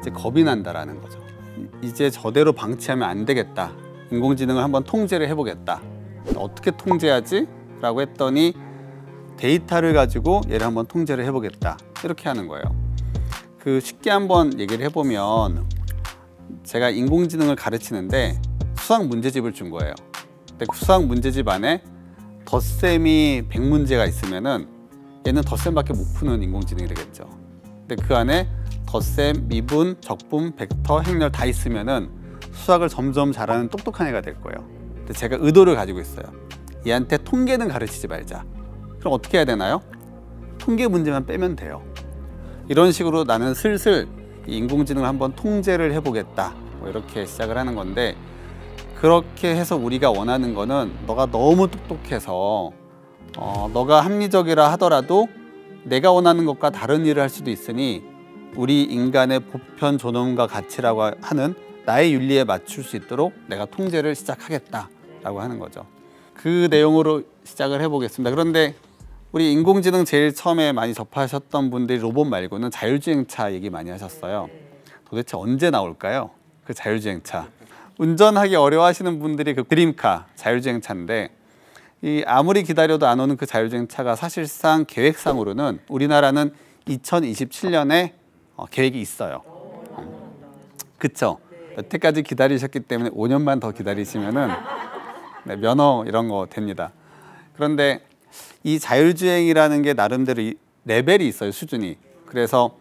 이제 겁이 난다라는 거죠. 이제 저대로 방치하면 안 되겠다. 인공지능을 한번 통제를 해보겠다. 어떻게 통제하지? 라고 했더니 데이터를 가지고 얘를 한번 통제를 해보겠다. 이렇게 하는 거예요. 그 쉽게 한번 얘기를 해보면 제가 인공지능을 가르치는데 수학 문제집을 준 거예요. 근데 그 수학 문제집 안에 덧셈이 100문제가 있으면은 얘는 덧셈밖에 못 푸는 인공지능이 되겠죠. 근데 그 안에 덧셈, 미분, 적분, 벡터, 행렬 다 있으면은 수학을 점점 잘하는 똑똑한 애가 될 거예요. 근데 제가 의도를 가지고 있어요. 얘한테 통계는 가르치지 말자. 그럼 어떻게 해야 되나요? 통계 문제만 빼면 돼요. 이런 식으로 나는 슬슬 인공지능을 한번 통제를 해보겠다. 뭐 이렇게 시작을 하는 건데, 그렇게 해서 우리가 원하는 거는 너가 너무 똑똑해서 너가 합리적이라 하더라도 내가 원하는 것과 다른 일을 할 수도 있으니 우리 인간의 보편 존엄과 가치라고 하는 나의 윤리에 맞출 수 있도록 내가 통제를 시작하겠다라고 하는 거죠. 그 내용으로 시작을 해보겠습니다. 그런데 우리 인공지능 제일 처음에 많이 접하셨던 분들이 로봇 말고는 자율주행차 얘기 많이 하셨어요. 도대체 언제 나올까요? 그 자율주행차. 운전하기 어려워하시는 분들이 그 드림카, 자율주행차인데 이 아무리 기다려도 안 오는 그 자율주행차가 사실상 계획상으로는 우리나라는 2027년에 계획이 있어요. 그쵸? 여태까지 기다리셨기 때문에 5년만 더 기다리시면은 네, 면허 이런 거 됩니다. 그런데 이 자율주행이라는 게 나름대로 레벨이 있어요, 수준이. 그래서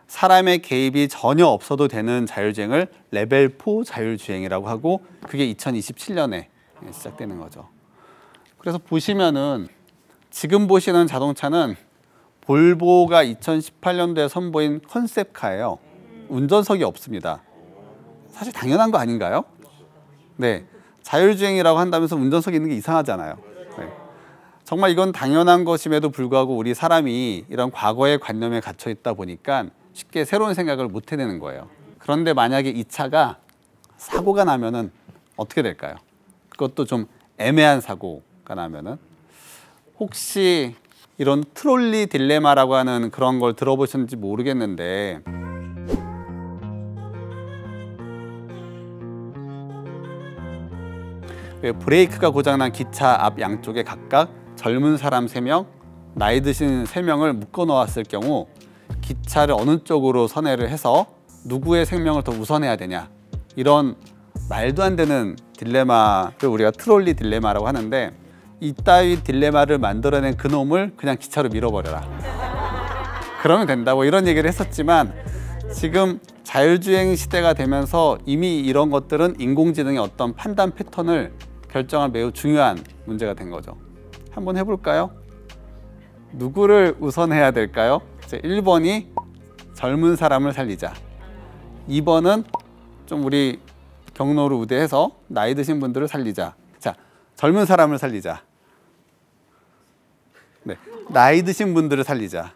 사람의 개입이 전혀 없어도 되는 자율주행을 레벨 4 자율주행이라고 하고, 그게 2027년에 시작되는 거죠. 그래서 보시면은 지금 보시는 자동차는 볼보가 2018년도에 선보인 컨셉카예요. 운전석이 없습니다. 사실 당연한 거 아닌가요? 네, 자율주행이라고 한다면서 운전석이 있는 게 이상하잖아요. 네. 정말 이건 당연한 것임에도 불구하고 우리 사람이 이런 과거의 관념에 갇혀 있다 보니까 쉽게 새로운 생각을 못 해내는 거예요. 그런데 만약에 이 차가 사고가 나면은 어떻게 될까요? 그것도 좀 애매한 사고가 나면은, 혹시 이런 트롤리 딜레마라고 하는 그런 걸 들어보셨는지 모르겠는데, 브레이크가 고장난 기차 앞 양쪽에 각각 젊은 사람 3명, 나이 드신 3명을 묶어 놓았을 경우 기차를 어느 쪽으로 선회를 해서 누구의 생명을 더 우선해야 되냐, 이런 말도 안 되는 딜레마를 우리가 트롤리 딜레마라고 하는데, 이따위 딜레마를 만들어낸 그놈을 그냥 기차로 밀어버려라. 그러면 된다. 뭐 이런 얘기를 했었지만 지금 자율주행 시대가 되면서 이미 이런 것들은 인공지능의 어떤 판단 패턴을 결정할 매우 중요한 문제가 된 거죠. 한번 해볼까요? 누구를 우선해야 될까요? 1번이 젊은 사람을 살리자. 2번은 좀 우리 경로를 우대해서 나이 드신 분들을 살리자. 자, 젊은 사람을 살리자. 네, 나이 드신 분들을 살리자.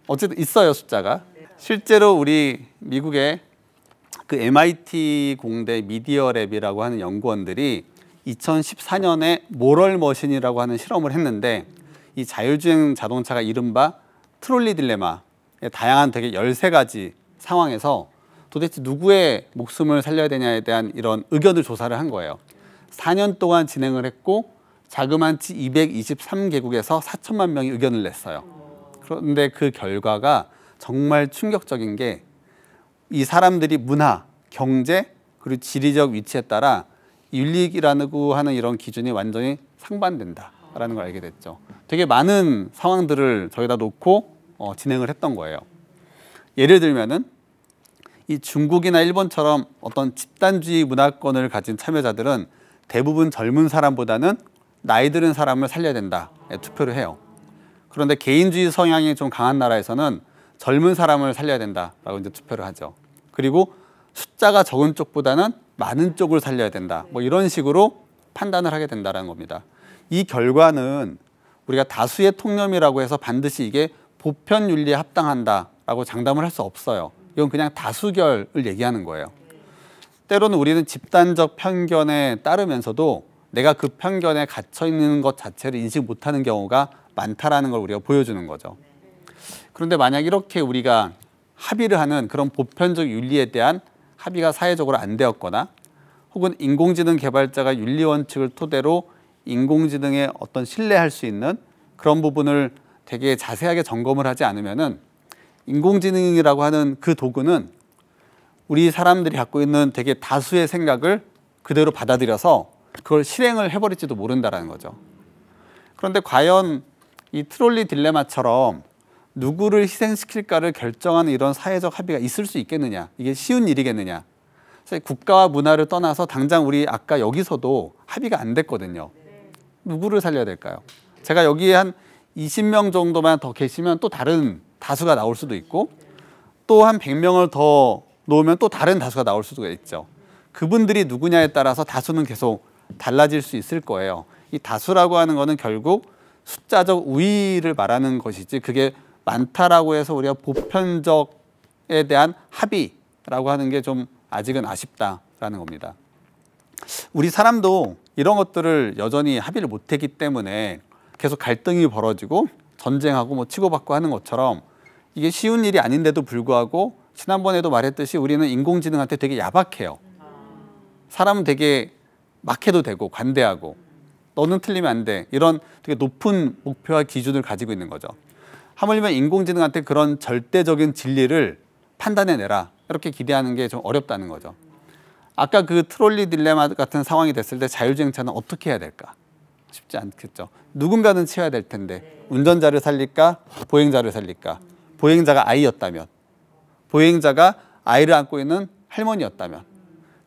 어쨌든 있어요, 숫자가. 실제로 우리 미국의 그 MIT 공대 미디어랩이라고 하는 연구원들이 2014년에 모럴 머신이라고 하는 실험을 했는데, 이 자율주행 자동차가 이른바 트롤리 딜레마의 다양한 되게 13가지 상황에서 도대체 누구의 목숨을 살려야 되냐에 대한 이런 의견을 조사를 한 거예요. 4년 동안 진행을 했고 자그마치 223개국에서 4천만 명이 의견을 냈어요. 그런데 그 결과가 정말 충격적인 게, 이 사람들이 문화, 경제, 그리고 지리적 위치에 따라 윤리라고 하는 이런 기준이 완전히 상반된다라는 걸 알게 됐죠. 되게 많은 상황들을 저기다 놓고 진행을 했던 거예요. 예를 들면은 이 중국이나 일본처럼 어떤 집단주의 문화권을 가진 참여자들은 대부분 젊은 사람보다는 나이 들은 사람을 살려야 된다 투표를 해요. 그런데 개인주의 성향이 좀 강한 나라에서는 젊은 사람을 살려야 된다라고 이제 투표를 하죠. 그리고 숫자가 적은 쪽보다는 많은 쪽을 살려야 된다. 뭐 이런 식으로 판단을 하게 된다는 겁니다. 이 결과는 우리가 다수의 통념이라고 해서 반드시 이게 보편 윤리에 합당한다라고 장담을 할 수 없어요. 이건 그냥 다수결을 얘기하는 거예요. 때로는 우리는 집단적 편견에 따르면서도 내가 그 편견에 갇혀 있는 것 자체를 인식 못하는 경우가 많다라는 걸 우리가 보여주는 거죠. 그런데 만약 이렇게 우리가 합의를 하는 그런 보편적 윤리에 대한 합의가 사회적으로 안 되었거나 혹은 인공지능 개발자가 윤리 원칙을 토대로 인공지능에 어떤 신뢰할 수 있는 그런 부분을 되게 자세하게 점검을 하지 않으면은 인공지능이라고 하는 그 도구는 우리 사람들이 갖고 있는 되게 다수의 생각을 그대로 받아들여서 그걸 실행을 해버릴지도 모른다라는 거죠. 그런데 과연 이 트롤리 딜레마처럼 누구를 희생시킬까를 결정하는 이런 사회적 합의가 있을 수 있겠느냐, 이게 쉬운 일이겠느냐. 사실 국가와 문화를 떠나서 당장 우리 아까 여기서도 합의가 안 됐거든요. 누구를 살려야 될까요? 제가 여기에 한 20명 정도만 더 계시면 또 다른 다수가 나올 수도 있고 또 한 100명을 더 놓으면 또 다른 다수가 나올 수도 있죠. 그분들이 누구냐에 따라서 다수는 계속 달라질 수 있을 거예요. 이 다수라고 하는 거는 결국 숫자적 우위를 말하는 것이지 그게 많다라고 해서 우리가 보편적에 대한 합의라고 하는 게 좀 아직은 아쉽다라는 겁니다. 우리 사람도 이런 것들을 여전히 합의를 못했기 때문에 계속 갈등이 벌어지고 전쟁하고 뭐 치고받고 하는 것처럼 이게 쉬운 일이 아닌데도 불구하고 지난번에도 말했듯이 우리는 인공지능한테 되게 야박해요. 사람은 되게 막 해도 되고 관대하고 너는 틀리면 안 돼. 이런 되게 높은 목표와 기준을 가지고 있는 거죠. 하물며 인공지능한테 그런 절대적인 진리를 판단해내라. 이렇게 기대하는 게 좀 어렵다는 거죠. 아까 그 트롤리 딜레마 같은 상황이 됐을 때 자율주행차는 어떻게 해야 될까? 쉽지 않겠죠. 누군가는 치워야 될 텐데 운전자를 살릴까? 보행자를 살릴까? 보행자가 아이였다면 보행자가 아이를 안고 있는 할머니였다면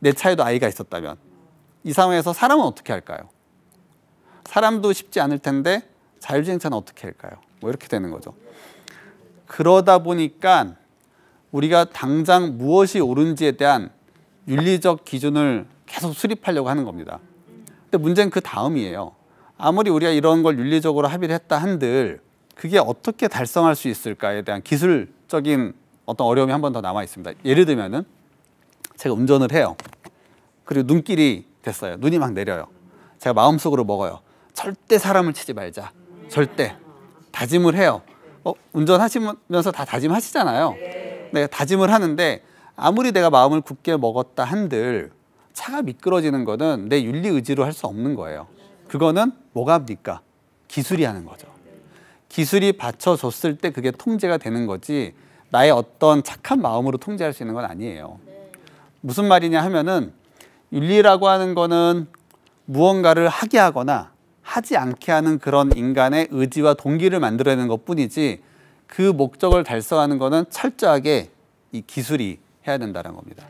내 차에도 아이가 있었다면 이 상황에서 사람은 어떻게 할까요? 사람도 쉽지 않을 텐데 자율주행차는 어떻게 할까요? 뭐 이렇게 되는 거죠. 그러다 보니까 우리가 당장 무엇이 옳은지에 대한 윤리적 기준을 계속 수립하려고 하는 겁니다. 근데 문제는 그 다음이에요. 아무리 우리가 이런 걸 윤리적으로 합의를 했다 한들 그게 어떻게 달성할 수 있을까에 대한 기술적인 어떤 어려움이 한 번 더 남아 있습니다. 예를 들면은 제가 운전을 해요. 그리고 눈길이 됐어요. 눈이 막 내려요. 제가 마음속으로 먹어요. 절대 사람을 치지 말자. 절대. 다짐을 해요. 운전하시면서 다 다짐하시잖아요. 네, 다짐을 하는데 아무리 내가 마음을 굳게 먹었다 한들 차가 미끄러지는 거는 내 윤리 의지로 할 수 없는 거예요. 그거는 뭐가 합니까? 기술이 하는 거죠. 기술이 받쳐줬을 때 그게 통제가 되는 거지 나의 어떤 착한 마음으로 통제할 수 있는 건 아니에요. 무슨 말이냐 하면은 윤리라고 하는 거는 무언가를 하게 하거나 하지 않게 하는 그런 인간의 의지와 동기를 만들어내는 것뿐이지 그 목적을 달성하는 거는 철저하게 이 기술이 해야 된다는 겁니다.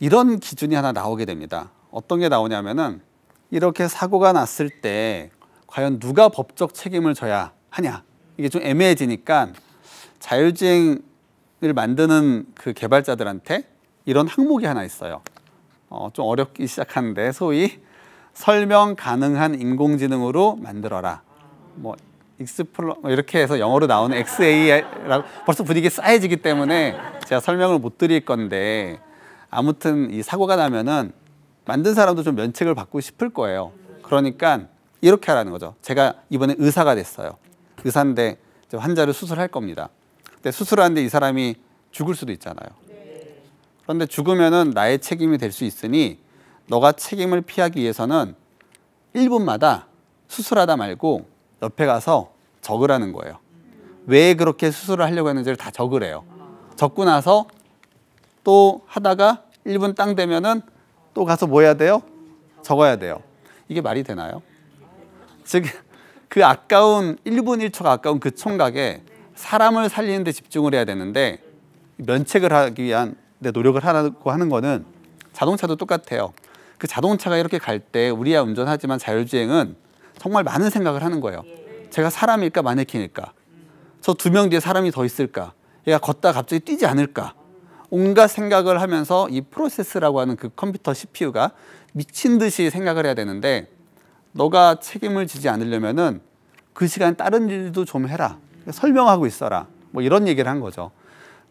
이런 기준이 하나 나오게 됩니다. 어떤 게 나오냐면은 이렇게 사고가 났을 때 과연 누가 법적 책임을 져야 하냐 이게 좀 애매해지니까 자율주행을 만드는 그 개발자들한테 이런 항목이 하나 있어요. 좀 어렵기 시작하는데 소위 설명 가능한 인공지능으로 만들어라. 뭐 익스플로 이렇게 해서 영어로 나오는 XAI라고 벌써 분위기 쌓여지기 때문에 제가 설명을 못 드릴 건데 아무튼 이 사고가 나면은 만든 사람도 좀 면책을 받고 싶을 거예요. 그러니까 이렇게 하라는 거죠. 제가 이번에 의사가 됐어요. 의사인데 환자를 수술할 겁니다. 근데 수술하는데 이 사람이 죽을 수도 있잖아요. 그런데 죽으면은 나의 책임이 될 수 있으니 너가 책임을 피하기 위해서는 1분마다 수술하다 말고 옆에 가서 적으라는 거예요. 왜 그렇게 수술을 하려고 했는지를 다 적으래요. 적고 나서 또 하다가 1분 땅 되면은 또 가서 뭐 해야 돼요? 적어야 돼요. 이게 말이 되나요? 즉 그 아까운 1분 1초가 아까운 그 총각에 사람을 살리는 데 집중을 해야 되는데 면책을 하기 위한 내 노력을 하라고 하는 거는 자동차도 똑같아요. 그 자동차가 이렇게 갈 때 우리야 운전하지만 자율주행은 정말 많은 생각을 하는 거예요. 제가 사람일까 마네킹일까? 저 2명 뒤에 사람이 더 있을까? 얘가 걷다 갑자기 뛰지 않을까? 온갖 생각을 하면서 이 프로세스라고 하는 그 컴퓨터 CPU가 미친 듯이 생각을 해야 되는데 너가 책임을 지지 않으려면은 그 시간 다른 일도 좀 해라. 설명하고 있어라. 뭐 이런 얘기를 한 거죠.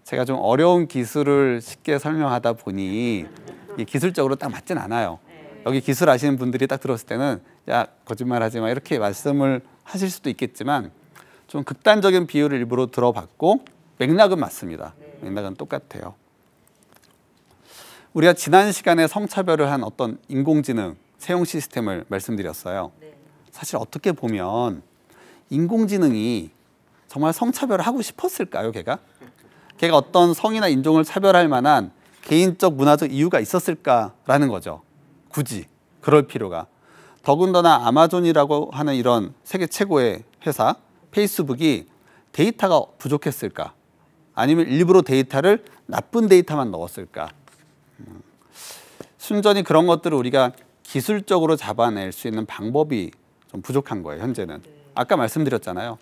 제가 좀 어려운 기술을 쉽게 설명하다 보니 기술적으로 딱 맞진 않아요. 여기 기술 아시는 분들이 딱 들었을 때는 야 거짓말하지 마 이렇게 말씀을 하실 수도 있겠지만 좀 극단적인 비유를 일부러 들어봤고 맥락은 맞습니다. 맥락은 똑같아요. 우리가 지난 시간에 성차별을 한 어떤 인공지능 채용 시스템을 말씀드렸어요. 사실 어떻게 보면 인공지능이 정말 성차별을 하고 싶었을까요, 걔가 어떤 성이나 인종을 차별할 만한 개인적 문화적 이유가 있었을까라는 거죠. 굳이 그럴 필요가. 더군다나 아마존이라고 하는 이런 세계 최고의 회사 페이스북이 데이터가 부족했을까? 아니면 일부러 데이터를 나쁜 데이터만 넣었을까? 순전히 그런 것들을 우리가 기술적으로 잡아낼 수 있는 방법이 좀 부족한 거예요, 현재는. 아까 말씀드렸잖아요.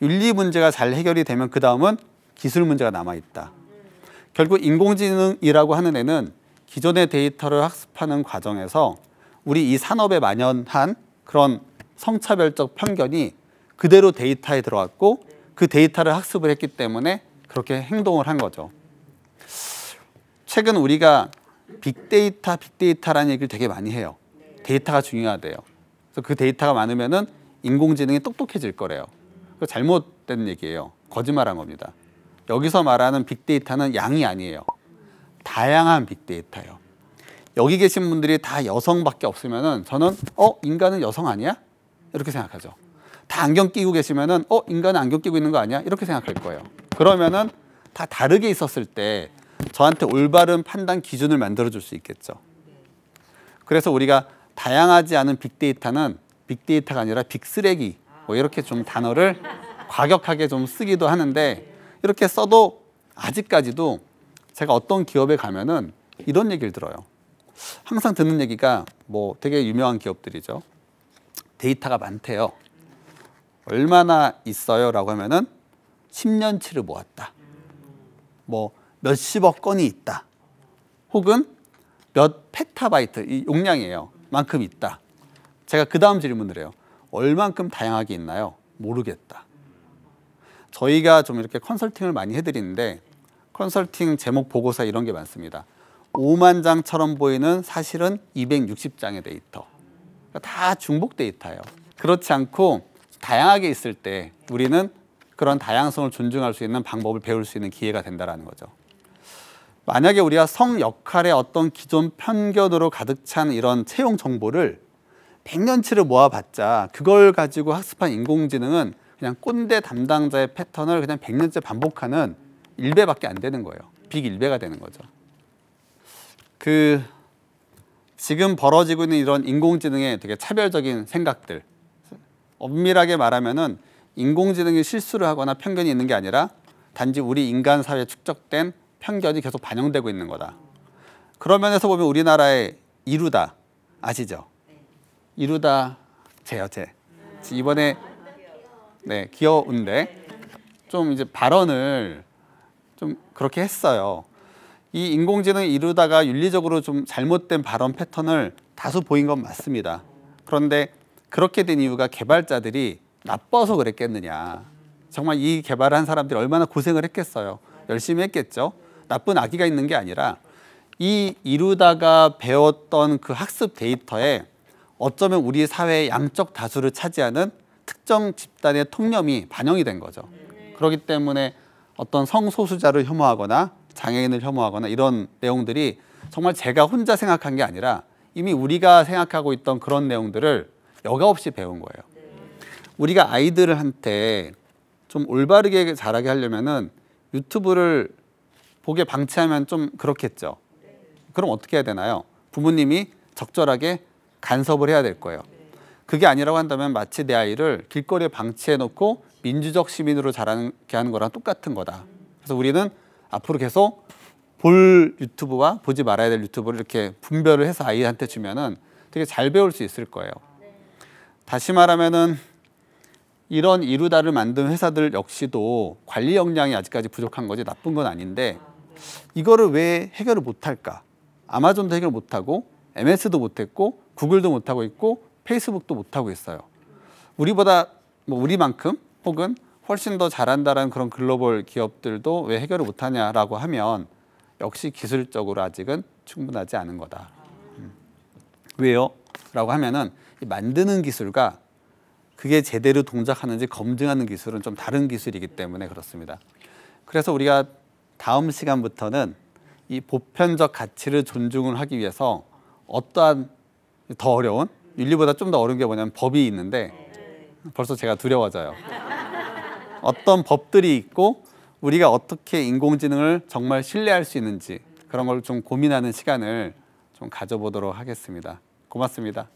윤리 문제가 잘 해결이 되면 그 다음은 기술 문제가 남아있다. 결국 인공지능이라고 하는 애는 기존의 데이터를 학습하는 과정에서 우리 이 산업에 만연한 그런 성차별적 편견이 그대로 데이터에 들어왔고 그 데이터를 학습을 했기 때문에 그렇게 행동을 한 거죠. 최근 우리가 빅데이터라는 얘기를 되게 많이 해요. 데이터가 중요하대요. 그래서 그 데이터가 많으면은 인공지능이 똑똑해질 거래요. 그거 잘못된 얘기예요. 거짓말한 겁니다. 여기서 말하는 빅데이터는 양이 아니에요. 다양한 빅데이터예요. 여기 계신 분들이 다 여성밖에 없으면은 저는 인간은 여성 아니야? 이렇게 생각하죠. 다 안경 끼고 계시면은 인간은 안경 끼고 있는 거 아니야? 이렇게 생각할 거예요. 그러면은 다 다르게 있었을 때 저한테 올바른 판단 기준을 만들어 줄 수 있겠죠. 그래서 우리가 다양하지 않은 빅데이터는 빅데이터가 아니라 빅쓰레기 뭐 이렇게 좀 단어를 과격하게 좀 쓰기도 하는데 이렇게 써도 아직까지도 제가 어떤 기업에 가면은 이런 얘기를 들어요. 항상 듣는 얘기가 뭐 되게 유명한 기업들이죠. 데이터가 많대요. 얼마나 있어요? 라고 하면은 10년치를 모았다. 뭐 몇십억 건이 있다. 혹은 몇 펙타바이트, 이 용량이에요. 만큼 있다. 제가 그 다음 질문을 해요. 얼만큼 다양하게 있나요? 모르겠다. 저희가 좀 이렇게 컨설팅을 많이 해드리는데 컨설팅 제목 보고서 이런 게 많습니다. 5만 장처럼 보이는 사실은 260장의 데이터. 다 중복 데이터예요. 그렇지 않고 다양하게 있을 때 우리는 그런 다양성을 존중할 수 있는 방법을 배울 수 있는 기회가 된다는 거죠. 만약에 우리가 성 역할의 어떤 기존 편견으로 가득 찬 이런 채용 정보를 100년치를 모아봤자 그걸 가지고 학습한 인공지능은 그냥 꼰대 담당자의 패턴을 그냥 100년째 반복하는 일배밖에 안 되는 거예요. 빅일배가 되는 거죠. 지금 벌어지고 있는 이런 인공지능의 되게 차별적인 생각들, 엄밀하게 말하면은 인공지능이 실수를 하거나 편견이 있는 게 아니라 단지 우리 인간 사회에 축적된 편견이 계속 반영되고 있는 거다. 그런 면에서 보면 우리나라의 이루다 아시죠? 이루다 제 이번에 귀여운데 좀 이제 발언을 좀 그렇게 했어요. 이 인공지능 이루다가 윤리적으로 좀 잘못된 발언 패턴을 다수 보인 건 맞습니다. 그런데 그렇게 된 이유가 개발자들이 나빠서 그랬겠느냐. 정말 이 개발을 한 사람들이 얼마나 고생을 했겠어요. 열심히 했겠죠. 나쁜 악의가 있는 게 아니라 이 이루다가 배웠던 그 학습 데이터에 어쩌면 우리 사회의 양적 다수를 차지하는 특정 집단의 통념이 반영이 된 거죠. 그렇기 때문에 어떤 성소수자를 혐오하거나 장애인을 혐오하거나 이런 내용들이 정말 제가 혼자 생각한 게 아니라 이미 우리가 생각하고 있던 그런 내용들을 여과 없이 배운 거예요. 우리가 아이들한테 좀 올바르게 자라게 하려면은 유튜브를 보게 방치하면 좀 그렇겠죠. 그럼 어떻게 해야 되나요? 부모님이 적절하게 간섭을 해야 될 거예요. 그게 아니라고 한다면 마치 내 아이를 길거리에 방치해 놓고 민주적 시민으로 자라게 하는 거랑 똑같은 거다. 그래서 우리는 앞으로 계속 볼 유튜브와 보지 말아야 될 유튜브를 이렇게 분별을 해서 아이한테 주면은 되게 잘 배울 수 있을 거예요. 다시 말하면은 이런 이루다를 만든 회사들 역시도 관리 역량이 아직까지 부족한 거지 나쁜 건 아닌데 이거를 왜 해결을 못할까? 아마존도 해결 못하고 MS도 못했고 구글도 못하고 있고 페이스북도 못하고 있어요. 우리보다 우리만큼 혹은 훨씬 더 잘한다는 그런 글로벌 기업들도 왜 해결을 못하냐라고 하면 역시 기술적으로 아직은 충분하지 않은 거다. 왜요? 라고 하면은 만드는 기술과 그게 제대로 동작하는지 검증하는 기술은 좀 다른 기술이기 때문에 그렇습니다. 그래서 우리가 다음 시간부터는 이 보편적 가치를 존중을 하기 위해서 어떠한 더 어려운, 윤리보다 좀 더 어려운 게 뭐냐면 법이 있는데 벌써 제가 두려워져요. 어떤 법들이 있고 우리가 어떻게 인공지능을 정말 신뢰할 수 있는지 그런 걸 좀 고민하는 시간을 좀 가져보도록 하겠습니다. 고맙습니다.